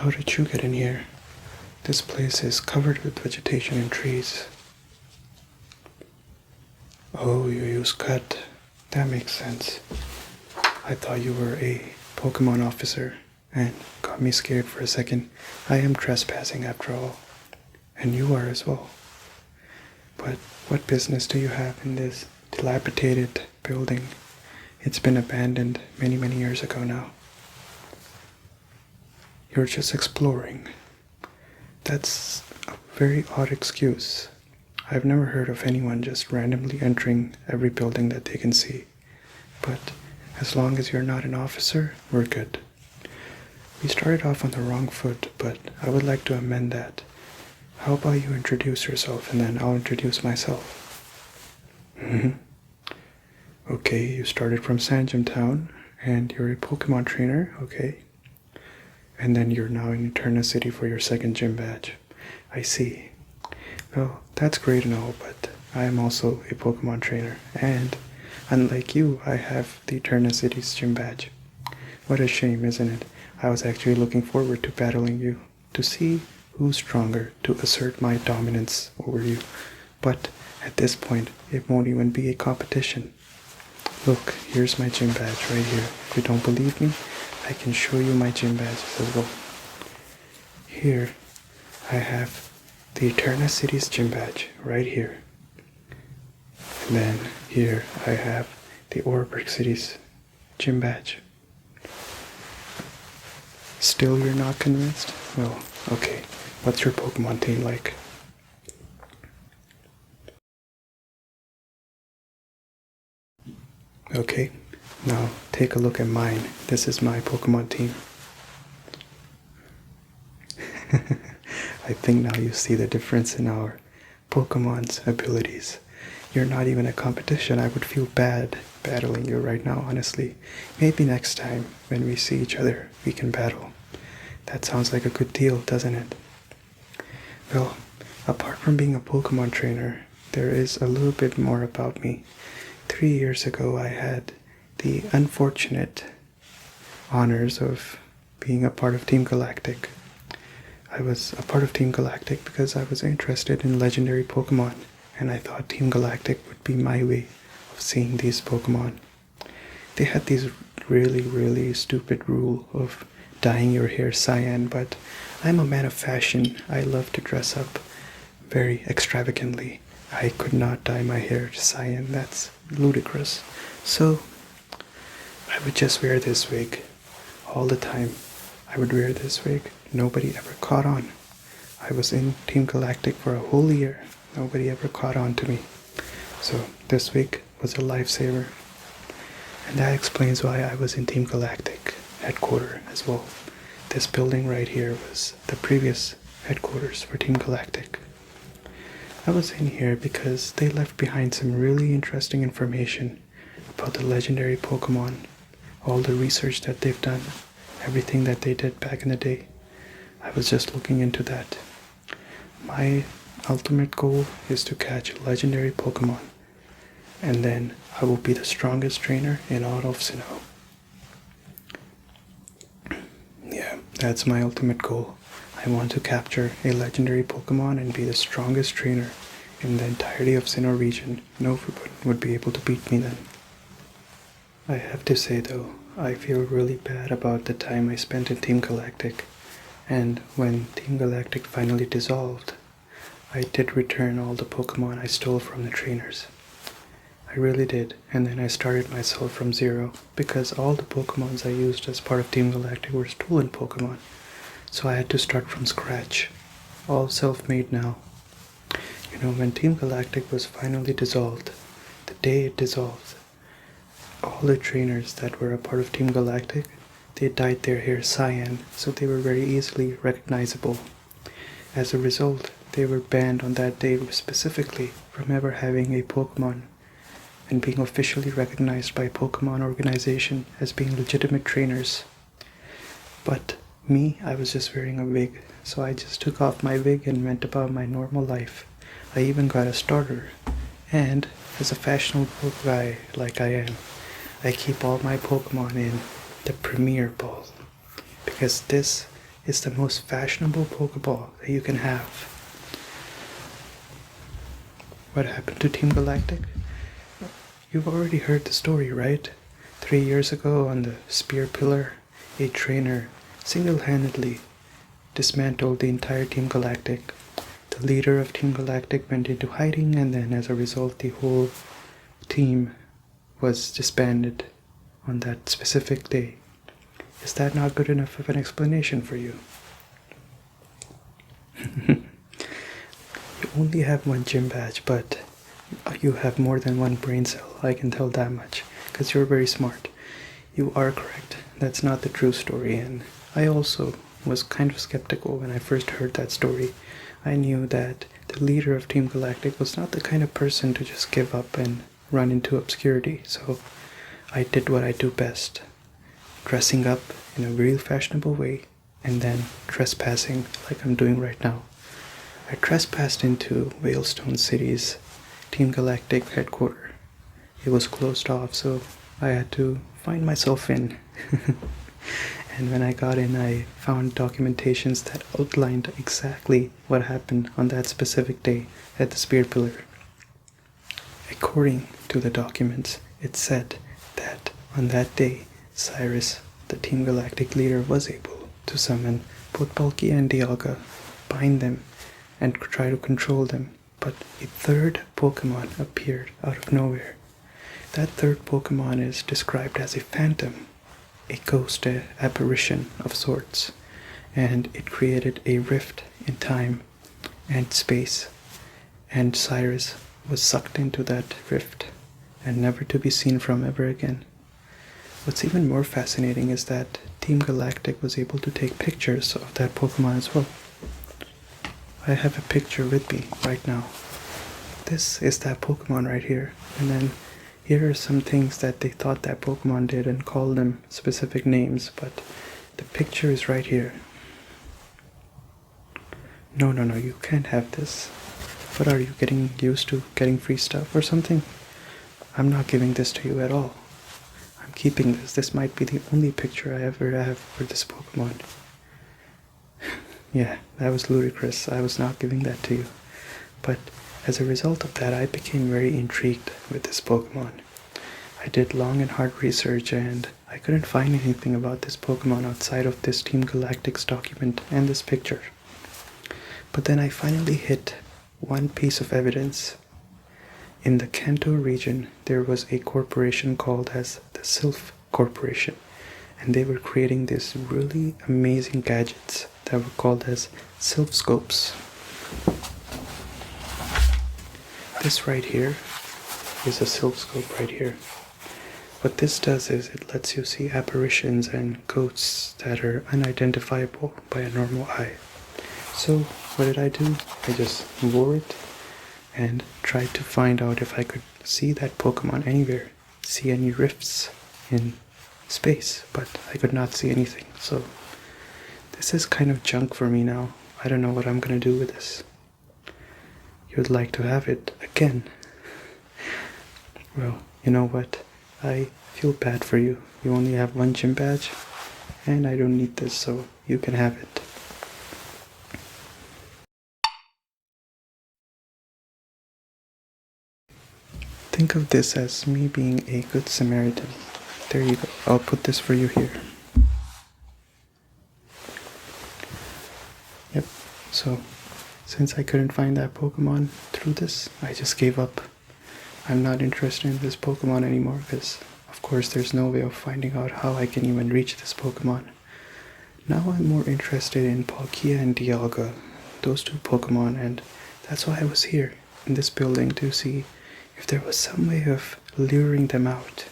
How did you get in here? This place is covered with vegetation and trees. Oh, you use cut. That makes sense. I thought you were a Pokemon officer and got me scared for a second. I am trespassing after all. And you are as well. But what business do you have in this dilapidated building? It's been abandoned many, many years ago now. You're just exploring. That's a very odd excuse. I've never heard of anyone just randomly entering every building that they can see. But as long as you're not an officer, we're good. We started off on the wrong foot, but I would like to amend that. How about you introduce yourself and then I'll introduce myself? Okay, you started from Sanjam Town and you're a Pokemon trainer, okay. And then you're now in Eterna City for your second gym badge. I see. Well, that's great and all, but I am also a Pokemon trainer, and unlike you, I have the Eterna City's gym badge. What a shame, isn't it? I was actually looking forward to battling you, to see who's stronger, to assert my dominance over you. But at this point, it won't even be a competition. Look, here's my gym badge right here. If you don't believe me, I can show you my gym badges as well. Here, I have the Eterna City's gym badge right here. And then here I have the Oreburg City's gym badge. Still you're not convinced? Well, okay. What's your Pokemon team like? Okay, now take a look at mine. This is my Pokemon team. I think now you see the difference in our Pokemon's abilities. You're not even a competition. I would feel bad battling you right now, honestly. Maybe next time when we see each other, we can battle. That sounds like a good deal, doesn't it? Well, apart from being a Pokemon trainer, there is a little bit more about me. 3 years ago, I had the unfortunate honors of being a part of Team Galactic. I was a part of Team Galactic because I was interested in legendary Pokemon, and I thought Team Galactic would be my way of seeing these Pokemon. They had this really, really stupid rule of dyeing your hair cyan, but I'm a man of fashion. I love to dress up very extravagantly. I could not dye my hair cyan. That's ludicrous. So I would just wear this wig all the time. I would wear this wig. Nobody ever caught on. I was in Team Galactic for a whole year. Nobody ever caught on to me. So this wig was a lifesaver. And that explains why I was in Team Galactic headquarters as well. This building right here was the previous headquarters for Team Galactic. I was in here because they left behind some really interesting information about the legendary Pokemon, all the research that they've done, everything that they did back in the day. I was just looking into that. My ultimate goal is to catch a legendary Pokemon, and then I will be the strongest trainer in all of Sinnoh. Yeah, that's my ultimate goal. I want to capture a legendary Pokemon and be the strongest trainer in the entirety of Sinnoh region. No one would be able to beat me then. I have to say though, I feel really bad about the time I spent in Team Galactic. And when Team Galactic finally dissolved, I did return all the Pokemon I stole from the trainers. I really did, and then I started myself from zero, because all the Pokemons I used as part of Team Galactic were stolen Pokemon. So I had to start from scratch, all self-made now. You know, when Team Galactic was finally dissolved, the day it dissolved, all the trainers that were a part of Team Galactic, they dyed their hair cyan, so they were very easily recognizable. As a result, they were banned on that day specifically from ever having a Pokemon and being officially recognized by a Pokemon organization as being legitimate trainers. But me, I was just wearing a wig, so I just took off my wig and went about my normal life. I even got a starter, and as a fashionable guy like I am, I keep all my Pokemon in the Premier Ball, because this is the most fashionable Pokeball that you can have. What happened to Team Galactic? You've already heard the story, right? 3 years ago on the Spear Pillar, a trainer single-handedly dismantled the entire Team Galactic. The leader of Team Galactic went into hiding, and then as a result the whole team was disbanded on that specific day. Is that not good enough of an explanation for you? You only have one gym badge, but you have more than one brain cell, I can tell that much, because you're very smart. You are correct. That's not the true story, and I also was kind of skeptical when I first heard that story. I knew that the leader of Team Galactic was not the kind of person to just give up and run into obscurity, so I did what I do best, dressing up in a real fashionable way and then trespassing like I'm doing right now. I trespassed into Veilstone City's Team Galactic headquarters. It was closed off, so I had to find myself in. And when I got in, I found documentations that outlined exactly what happened on that specific day at the Spear Pillar. According to the documents, it said that on that day, Cyrus, the Team Galactic leader, was able to summon both Palkia and Dialga, bind them, and try to control them. But a third Pokemon appeared out of nowhere. That third Pokemon is described as a phantom, a ghost, a apparition of sorts, and it created a rift in time and space, and Cyrus was sucked into that rift and never to be seen from ever again. What's even more fascinating is that Team Galactic was able to take pictures of that Pokemon as well. I have a picture with me right now. This is that Pokemon right here, and then here are some things that they thought that Pokemon did and called them specific names, but the picture is right here. No, you can't have this. What are you, getting used to getting free stuff or something? I'm not giving this to you at all. I'm keeping this. This might be the only picture I ever have for this Pokemon. Yeah, that was ludicrous. I was not giving that to you. But as a result of that, I became very intrigued with this Pokemon. I did long and hard research, and I couldn't find anything about this Pokemon outside of this Team Galactic's document and this picture. But then I finally hit one piece of evidence. In the Kanto region, there was a corporation called as the Silph Corporation, and they were creating these really amazing gadgets that were called as Silph Scopes. This right here is a Silph Scope right here. What this does is it lets you see apparitions and ghosts that are unidentifiable by a normal eye. So what did I do? I just wore it and tried to find out if I could see that Pokemon anywhere, see any rifts in space, but I could not see anything. So this is kind of junk for me now. I don't know what I'm gonna do with this. You'd like to have it again. Well, you know what? I feel bad for you. You only have one gym badge, and I don't need this, so you can have it. Think of this as me being a good Samaritan. There you go. I'll put this for you here. Yep. So, since I couldn't find that Pokemon through this, I just gave up. I'm not interested in this Pokemon anymore because, of course, there's no way of finding out how I can even reach this Pokemon. Now I'm more interested in Palkia and Dialga, those two Pokemon, and that's why I was here in this building to see if there was some way of luring them out.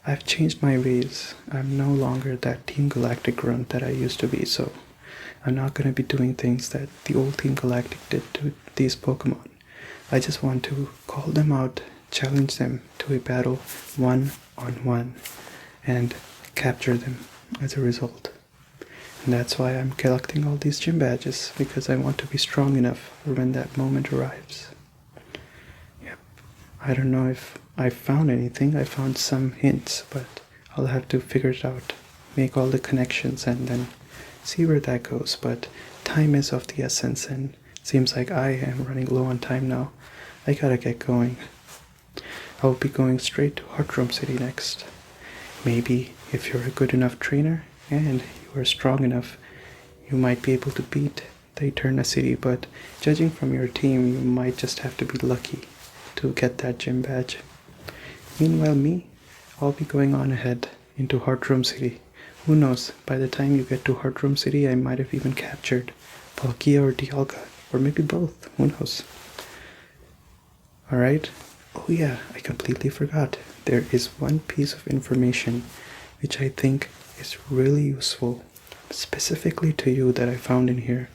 I've changed my ways. I'm no longer that Team Galactic grunt that I used to be, so I'm not going to be doing things that the old Team Galactic did to these Pokemon. I just want to call them out, challenge them to a battle one-on-one, and capture them as a result. And that's why I'm collecting all these gym badges, because I want to be strong enough for when that moment arrives. Yep. I don't know if I found anything. I found some hints, but I'll have to figure it out, make all the connections, and then see where that goes, but time is of the essence, and seems like I am running low on time now. I gotta get going. I'll be going straight to Heartdrome City next. Maybe if you're a good enough trainer and you are strong enough, you might be able to beat the Eterna City, but judging from your team, you might just have to be lucky to get that gym badge. Meanwhile, me, I'll be going on ahead into Heartdrome City. Who knows, by the time you get to Heartdrome City, I might have even captured Palkia or Dialga, or maybe both, who knows. Alright, oh yeah, I completely forgot. There is one piece of information which I think is really useful, specifically to you, that I found in here.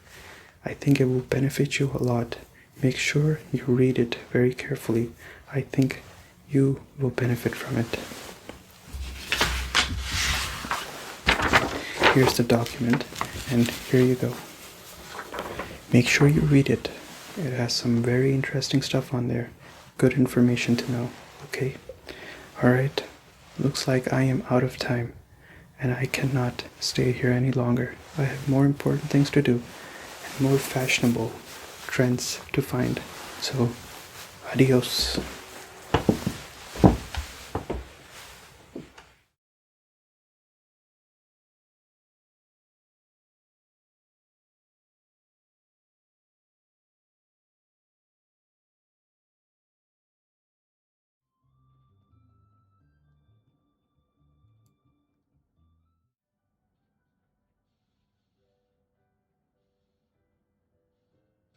I think it will benefit you a lot. Make sure you read it very carefully. I think you will benefit from it. Here's the document, and here you go. Make sure you read it. It has some very interesting stuff on there. Good information to know, okay? Alright, looks like I am out of time, and I cannot stay here any longer. I have more important things to do, and more fashionable trends to find. So, adios.